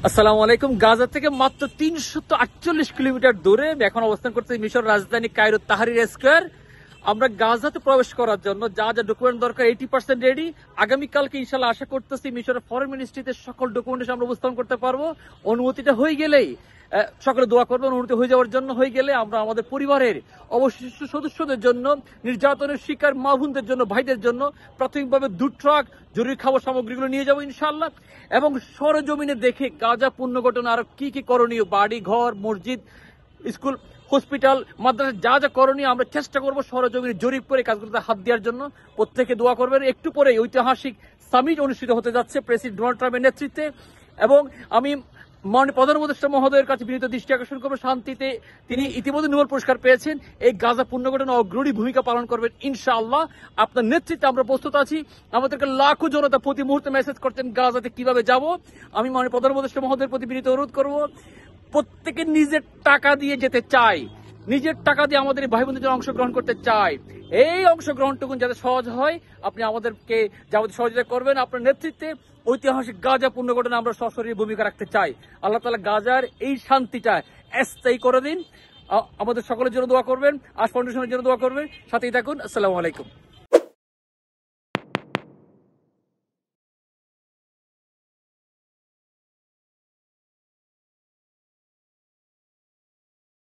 আসসালামু আলাইকুম। গাজা থেকে মাত্র ৩৪৮ কিলোমিটার দূরে এখন অবস্থান করতে মিশর রাজধানী কায়রো তাহরির স্কয়ার। আমরা গাজাতে প্রবেশ করার জন্য যা যা ডকুমেন্ট দরকার 80% রেডি। আগামীকালকে ইনশাল্লাহ আশা করতেছি মিশরের ফরেন মিনিস্ট্রিতে সকল ডকুমেন্ট আমরা উপস্থাপন করতে পারবো। অনুমতিটা হয়ে গেলেই সকলে দোয়া করবেন। অনুমতি হয়ে যাওয়ার জন্য হয়ে গেলে আমরা আমাদের পরিবারের অবশিষ্ট সদস্যদের জন্য, নির্যাতনের শিকার মা বোনদের জন্য, ভাইদের জন্য প্রাথমিকভাবে 2 ট্রাক জরুরি খাবার সামগ্রীগুলো নিয়ে যাবো ইনশাল্লাহ। এবং সরজমিনে দেখে গাজা পুনর্গঠন আর কি কি করণীয়, বাড়ি ঘর, মসজিদ, স্কুল, হসপিটাল, মাদ্রাসা যা যা করণীয় আমরা চেষ্টা করবো সরজমিনে জরিপ করে কাজগুলোতে হাত দেওয়ার জন্য। প্রত্যেকে দোয়া করবেন। একটু পরে ঐতিহাসিক সামিট অনুষ্ঠিত হতে যাচ্ছে প্রেসিডেন্ট ডোনাল্ড ট্রাম্পের নেতৃত্বে। এবং আমি মাননীয় প্রধান উপদেষ্টা মহোদয়ের কাছে বিনীত দৃষ্টি আকর্ষণ করবো, শান্তিতে তিনি ইতিমধ্যে নোবেল পুরস্কার পেয়েছেন, এই গাজা পুনর্গঠনে অগ্রণী ভূমিকা পালন করবেন ইনশাআল্লাহ। আপনার নেতৃত্বে আমরা প্রস্তুত আছি। আমাদেরকে লাখো জনতা প্রতি মুহূর্তে মেসেজ করছেন গাজাতে কিভাবে যাব। আমি মাননীয় প্রধান উপদেষ্টা মহোদয়ের প্রতি বিনীত অনুরোধ করবো, প্রত্যেকে নিজের টাকা দিয়ে যেতে চাই, নিজের টাকা দিয়ে আমাদের ভাই বোনদের জন্য অংশগ্রহণ করতে চাই। এই অংশগ্রহণটুকু যাতে সহজ হয়, আপনি আমাদেরকে যাবতীয় সহযোগিতা করবেন। আপনার নেতৃত্বে ঐতিহাসিক গাজা পুনর্গঠনে আমরা সশরীর ভূমিকা রাখতে চাই। আল্লাহ তাআলা গাজার এই শান্তিটা স্থায়ী করে দিন। আমাদের সকলের জন্য দোয়া করবেন, আজ ফাউন্ডেশনের জন্য দোয়া করবেন। সাথেই থাকুন। আসসালামু আলাইকুম।